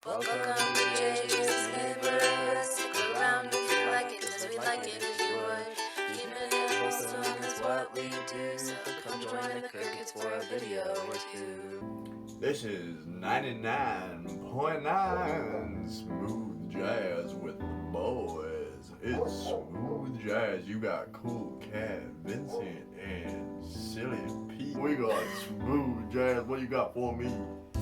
Welcome to JJ's neighborhood. Stick around if you like it, cause we like it if you would. Keeping it wholesome is what we do, so come join the crickets for a video or two. This is 99.9 Smooth Jazz with the boys. It's Smooth Jazz. You got Cool Cat, Vincent, and Silly Pete. We got Smooth Jazz. What you got for me?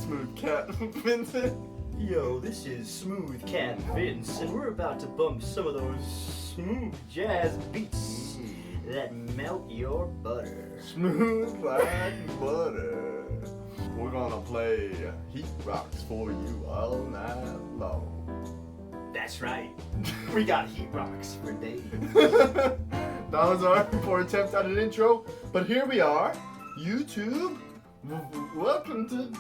Smooth Cat, Vincent? Yo, this is Smooth Cat Vince, and we're about to bump some of those smooth jazz beats that melt your butter. Smooth like butter. We're gonna play Heat Rocks for you all night long. That's right. We got heat rocks for days. That was our poor attempt at an intro, but here we are. YouTube, welcome to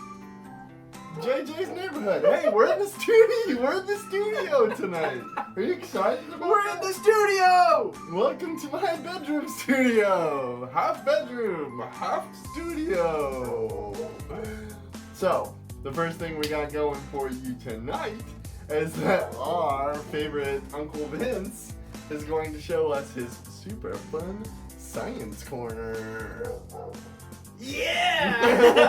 JJ's neighborhood. Hey, we're in the studio. We're in the studio tonight. Are you excited about We're in the studio! Welcome to my bedroom studio. Half bedroom, half studio. So, the first thing we got going for you tonight is that our favorite Uncle Vince is going to show us his super fun science corner. Yeah!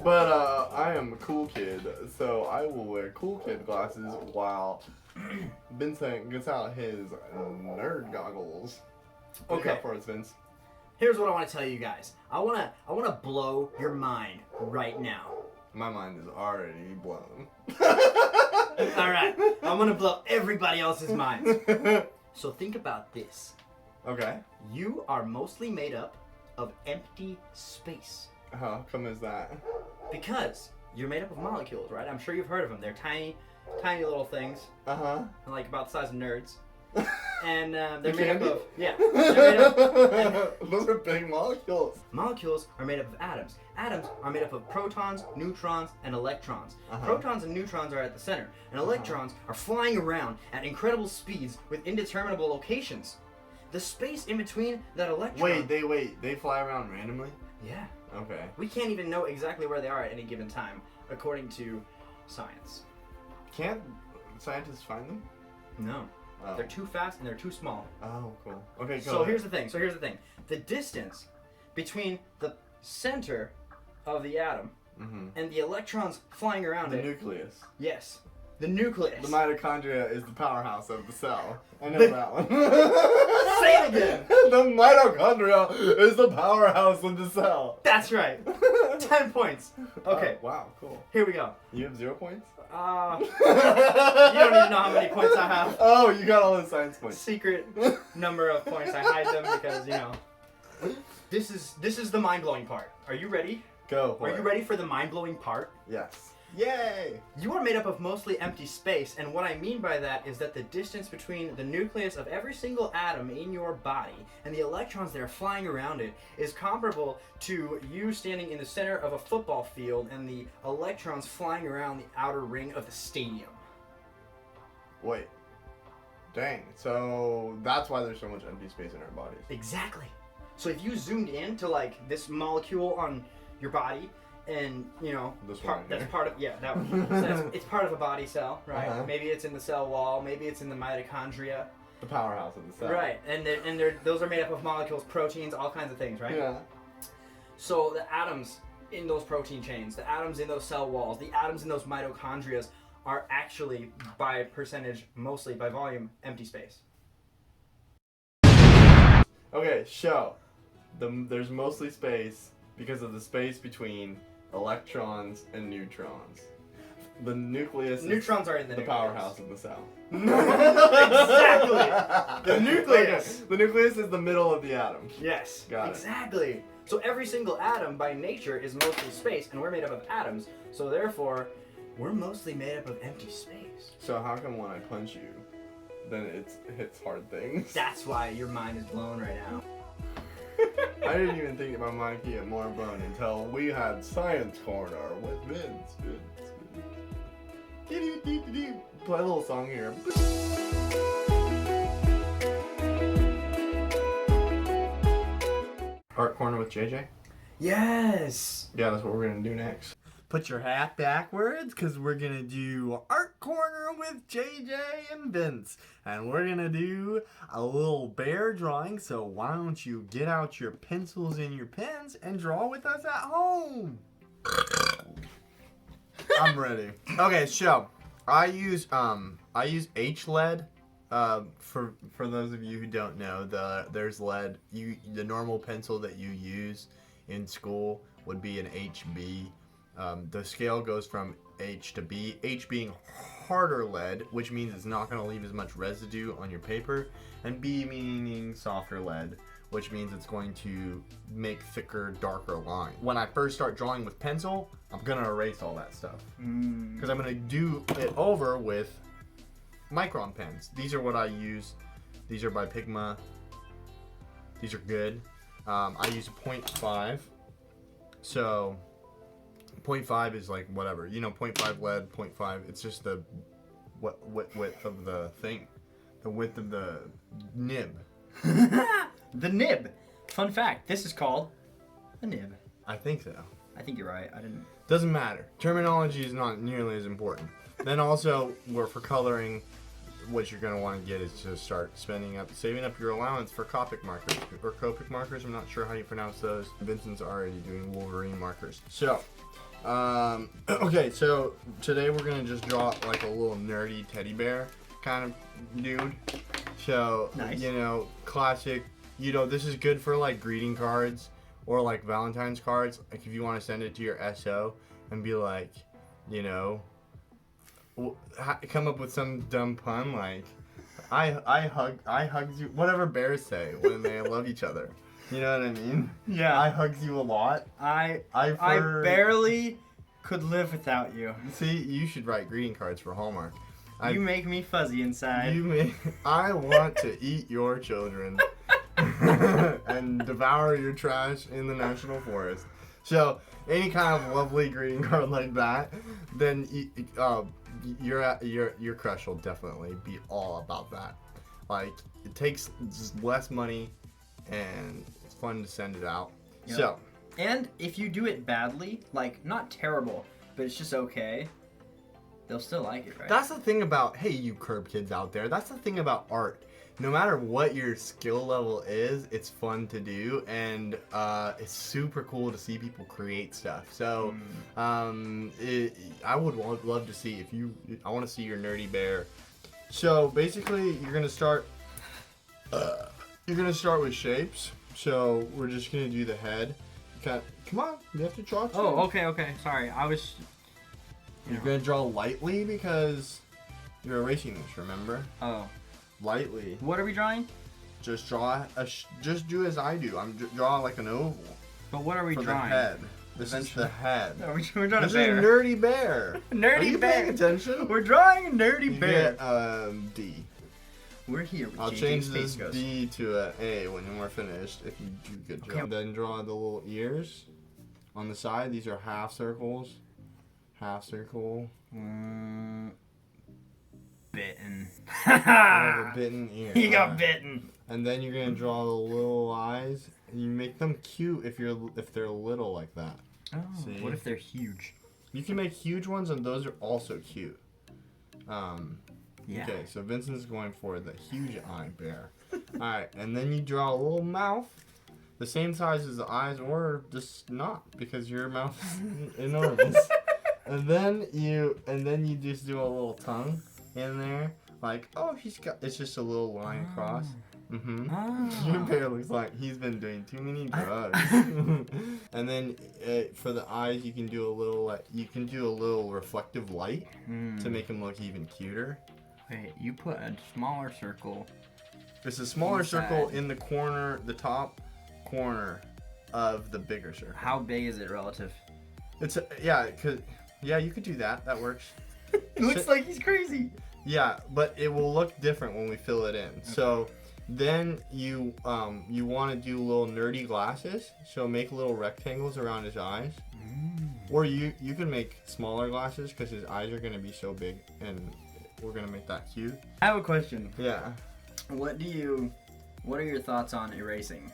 But I am a cool kid, so I will wear cool kid glasses while Vincent gets out his nerd goggles. What you got for us, Vince? Here's what I want to tell you guys. I wanna blow your mind right now. My mind is already blown. Alright, I'm gonna blow everybody else's minds. So think about this. Okay. You are mostly made up of empty space. How come is that? Because you're made up of molecules, right? I'm sure you've heard of them. They're tiny, tiny little things, like about the size of nerds. And they're made up of, yeah. They're made up, Those are big molecules. molecules are made up of atoms. Atoms are made up of protons, neutrons, and electrons. Protons and neutrons are at the center, and electrons are flying around at incredible speeds with indeterminable locations. The space in between that electron... Wait, they fly around randomly? Yeah. Okay. We can't even know exactly where they are at any given time, according to science. Can't scientists find them? No. Oh. They're too fast and they're too small. Oh, cool. Okay, go So ahead. here's the thing. The distance between the center of the atom and the electrons flying around The it. nucleus. Yes. The nucleus. The mitochondria is the powerhouse of the cell. I know that one. Say it again. The mitochondria is the powerhouse of the cell. That's right. 10 points. Okay. Oh, wow, cool. Here we go. You have 0 points? You don't even know how many points I have. Oh, you got all the science points. Secret number of points. I hide them because, you know. This is the mind-blowing part. Are you ready? Go for it. Are you ready for the mind-blowing part? Yes. Yay! You are made up of mostly empty space, and what I mean by that is that the distance between the nucleus of every single atom in your body and the electrons that are flying around it is comparable to you standing in the center of a football field and the electrons flying around the outer ring of the stadium. Wait. Dang. So that's why there's so much empty space in our bodies. Exactly. So if you zoomed in to like this molecule on your body, and you know, This one that's here. part of that one. So it's part of a body cell, right? Maybe it's in the cell wall, maybe it's in the mitochondria. The powerhouse of the cell. Right, and those are made up of molecules, proteins, all kinds of things, right? Yeah. So the atoms in those protein chains, the atoms in those cell walls, the atoms in those mitochondria are actually, by percentage, mostly by volume, empty space. Okay, there's mostly space because of the space between electrons and neutrons. The nucleus Neutrons are in the the nucleus. powerhouse of the cell. Exactly! The nucleus! Okay. The nucleus is the middle of the atom. Yes, Got it. exactly. So every single atom by nature is mostly space, and we're made up of atoms, so therefore, we're mostly made up of empty space. So how come when I punch you, then it hits hard things? That's why your mind is blown right now. I didn't even think my mind could get more blown until we had Science Corner with Vince. Play a little song here. Art Corner with JJ? Yes! Yeah, that's what we're gonna do next. put your hat backwards because we're going to do Art Corner with JJ and Vince. And we're going to do a little bear drawing. So why don't you get out your pencils and your pens and draw with us at home? I'm ready. Okay, so I use H lead. For those of you who don't know, there's lead. The normal pencil that you use in school would be an HB. The scale goes from H to B. H being harder lead, which means it's not going to leave as much residue on your paper, and B meaning softer lead, which means it's going to make thicker, darker lines. When I first start drawing with pencil, I'm going to erase all that stuff because I'm going to do it over with micron pens. These are what I use. These are by Pigma. These are good. I use a 0.5. So 0.5 is like whatever. 0.5 lead, 0.5. It's just the width of the thing. The width of the nib. The nib. Fun fact, this is called a nib. I think so. I think you're right. I didn't. Doesn't matter. Terminology is not nearly as important. Then also, for coloring, what you're going to want to get is to start saving up your allowance for Copic markers, or Copic markers, I'm not sure how you pronounce those. Vincent's already doing Wolverine markers. So, okay, so today we're going to just draw like a little nerdy teddy bear kind of dude. So, nice. Classic, this is good for like greeting cards or like Valentine's cards. Like if you want to send it to your SO and be like, come up with some dumb pun like I hugged you, whatever bears say when they love each other. You know what I mean? Yeah. I hugged you a lot. I barely could live without you. See, you should write greeting cards for Hallmark. You make me fuzzy inside. I want to eat your children and devour your trash in the national forest. So any kind of lovely greeting card like that, then your crush will definitely be all about that. Like it takes just less money and it's fun to send it out. Yep. So, and if you do it badly, like not terrible, but it's just okay, they'll still like it, right? That's the thing about, hey, you curb kids out there, that's the thing about art. No matter what your skill level is, it's fun to do, and it's super cool to see people create stuff. So, I would love to see I want to see your nerdy bear. So basically, you're gonna start with shapes. So we're just gonna do the head. Come on, you have to draw too. Oh, okay. Sorry, I was. You're gonna draw lightly because you're erasing this. Remember? Oh. Lightly. What are we drawing? Just draw just do as I do. I'm drawing like an oval. But what are we for drawing? The head. This is the head. No, we're drawing this a bear. Is a nerdy bear. Nerdy are you bear. paying attention? We're drawing a nerdy bear. Get, D. We're here with I'll JJ change this Spaceghost. D to a A when we're finished if you do a good job. Okay. Then draw the little ears on the side. These are half circles. Half circle. Bitten. I have a bitten ear. He got bitten. And then you're gonna draw the little eyes, and you make them cute if they're little like that. Oh. See? What if they're huge? You can make huge ones, and those are also cute. Yeah. Okay, so Vincent's going for the huge eye bear. All right, and then you draw a little mouth, the same size as the eyes, or just not because your mouth is enormous. And then you just do a little tongue in there, like, oh, it's just a little line across. Your bear looks like he's been doing too many drugs. And then for the eyes, you can do a little reflective light to make him look even cuter. Wait, you put a smaller circle. It's a smaller inside. circle in the corner, the top corner of the bigger circle. How big is it relative? You could do that. That works. It looks like he's crazy. Yeah, but it will look different when we fill it in. Okay. So then you want to do little nerdy glasses. So make little rectangles around his eyes. Or you can make smaller glasses because his eyes are going to be so big, and we're going to make that cute. I have a question. Yeah. What are your thoughts on erasing?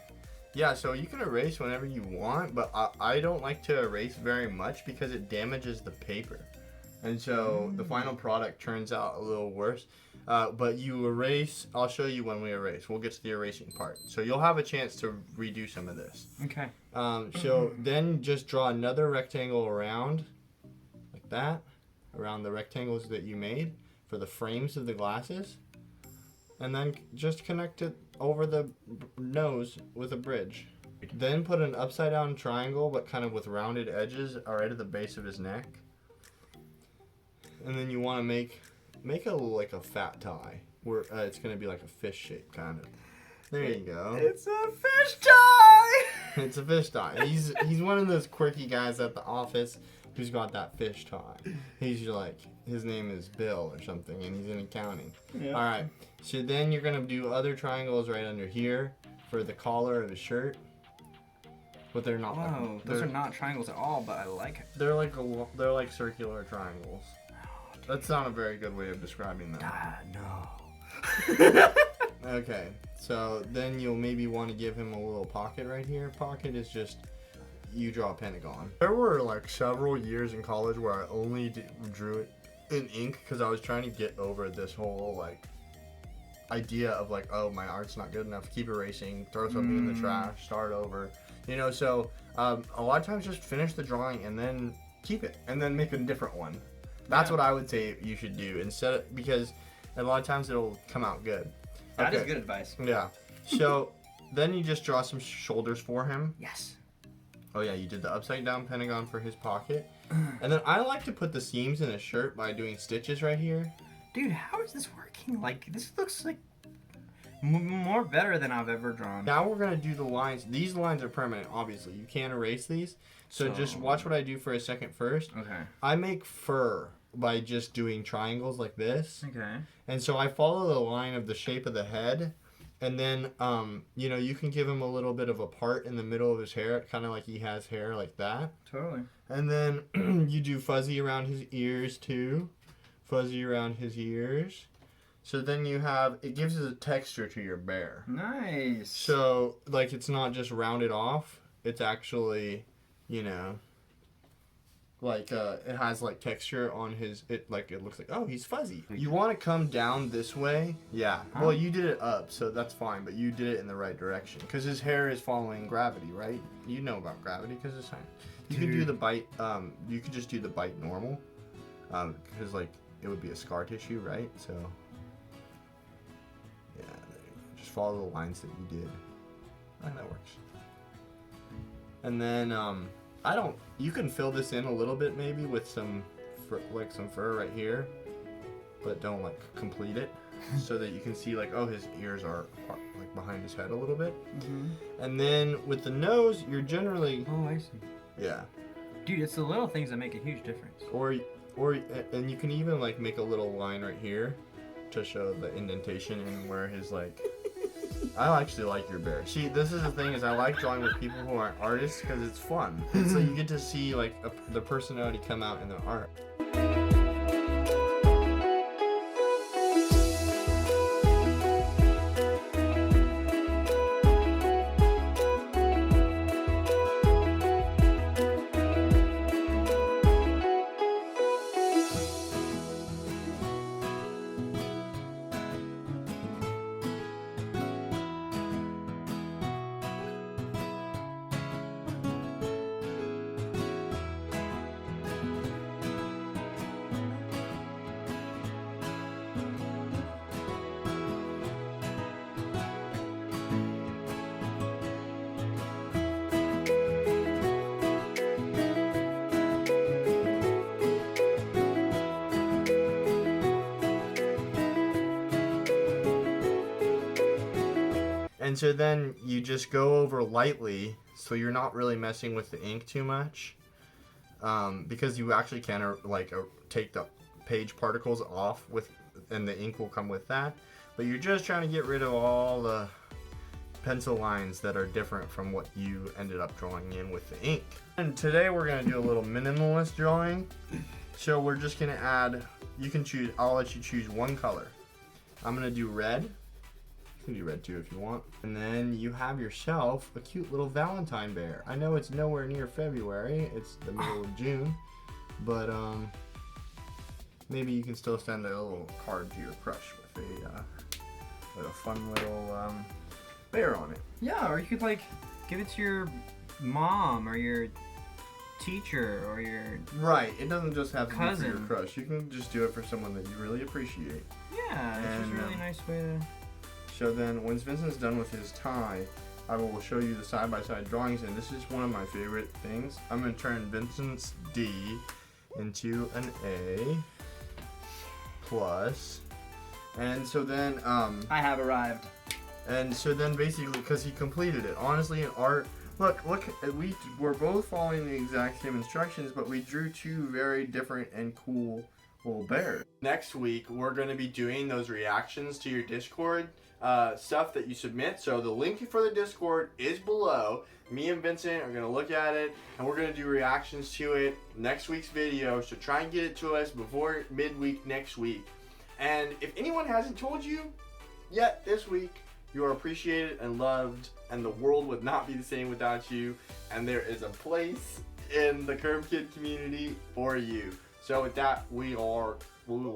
Yeah, so you can erase whenever you want, but I don't like to erase very much because it damages the paper. And so the final product turns out a little worse. But you erase, I'll show you when we erase. We'll get to the erasing part. So you'll have a chance to redo some of this. Okay. So then just draw another rectangle around, like that, around the rectangles that you made for the frames of the glasses. And then just connect it over the nose with a bridge. Then put an upside down triangle, but kind of with rounded edges right at the base of his neck. And then you want to make a like a fat tie, where it's gonna be like a fish shape kind of. There you go. It's a fish tie. It's a fish tie. He's one of those quirky guys at the office who's got that fish tie. He's like, his name is Bill or something, and he's in accounting. Yeah. All right. So then you're gonna do other triangles right under here for the collar of his shirt. But they're not. Whoa, those are not triangles at all. But I like it. They're like circular triangles. That's not a very good way of describing them. No. Okay, so then you'll maybe want to give him a little pocket right here. Pocket is just, you draw a pentagon. There were like several years in college where I only drew it in ink because I was trying to get over this whole like idea of like, oh, my art's not good enough, keep erasing, throw something in the trash, start over. You know, so a lot of times just finish the drawing and then keep it and then make a different one. That's what I would say you should do instead of, because a lot of times it'll come out good. That is good advice. Yeah. So then you just draw some shoulders for him. Yes. Oh yeah, you did the upside down pentagon for his pocket. And then I like to put the seams in a shirt by doing stitches right here. Dude, how is this working? Like, this looks like more better than I've ever drawn. Now we're going to do the lines. These lines are permanent, obviously. You can't erase these. So just watch what I do for a second first. Okay. I make fur by just doing triangles like this. Okay. And so I follow the line of the shape of the head. And then, you know, you can give him a little bit of a part in the middle of his hair, kind of like he has hair like that. Totally. And then you do fuzzy around his ears too. Fuzzy around his ears. So then you have, it gives a texture to your bear. Nice. So, like, it's not just rounded off. It's actually, you know, like, it has, like, texture on his, it looks like, oh, he's fuzzy. You want to come down this way. Yeah. Huh? Well, you did it up, so that's fine, but you did it in the right direction. Because his hair is following gravity, right? You know about gravity, because it's fine. You can do the bite, you could just do the bite normal. Because, like, it would be a scar tissue, right? So, yeah, just follow the lines that you did. I think that works. And then, you can fill this in a little bit maybe with some fur right here, but don't like complete it, so that you can see like, oh, his ears are like behind his head a little bit. Mm-hmm. And then with the nose, you're generally. Oh, I see. Yeah. Dude, it's the little things that make a huge difference. And you can even like make a little line right here to show the indentation in where his like. I actually like your bear. See, this is the thing, is I like drawing with people who aren't artists because it's fun. So you get to see like the personality come out in their art. And so then you just go over lightly, so you're not really messing with the ink too much, because you actually can take the page particles off and the ink will come with that. But you're just trying to get rid of all the pencil lines that are different from what you ended up drawing in with the ink. And today we're gonna do a little minimalist drawing. So we're just gonna add. You can choose. I'll let you choose one color. I'm gonna do red. can do red too if you want. And then you have yourself a cute little Valentine bear. I know it's nowhere near February, it's the middle of June, but maybe you can still send a little card to your crush with a fun little bear on it. Yeah, or you could like give it to your mom or your teacher or your Right, it doesn't just have to cousin. be for your crush. You can just do it for someone that you really appreciate. Yeah, it's just a really nice way to... So then, once Vincent's done with his tie, I will show you the side-by-side drawings, and this is one of my favorite things. I'm going to turn Vincent's D into an A plus, and so then I have arrived. And so then basically, because he completed it, honestly in art, look, we were both following the exact same instructions, but we drew two very different and cool little bears. Next week, we're going to be doing those reactions to your Discord stuff that you submit. So the link for the Discord is below. Me and Vincent are going to look at it, and we're going to do reactions to it next week's video. So try and get it to us before midweek next week. And if anyone hasn't told you yet this week, you are appreciated and loved, and the world would not be the same without you. And there is a place in the Curve Kid community for you. So with that, we will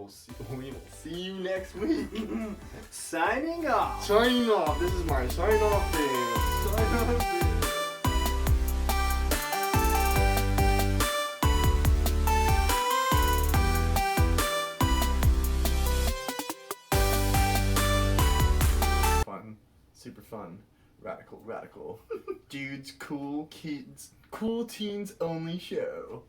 see you next week. Signing off. Signing off. This is my sign off dance. Sign off dance. Fun. Super fun. Radical. Dudes, cool kids, cool teens only show.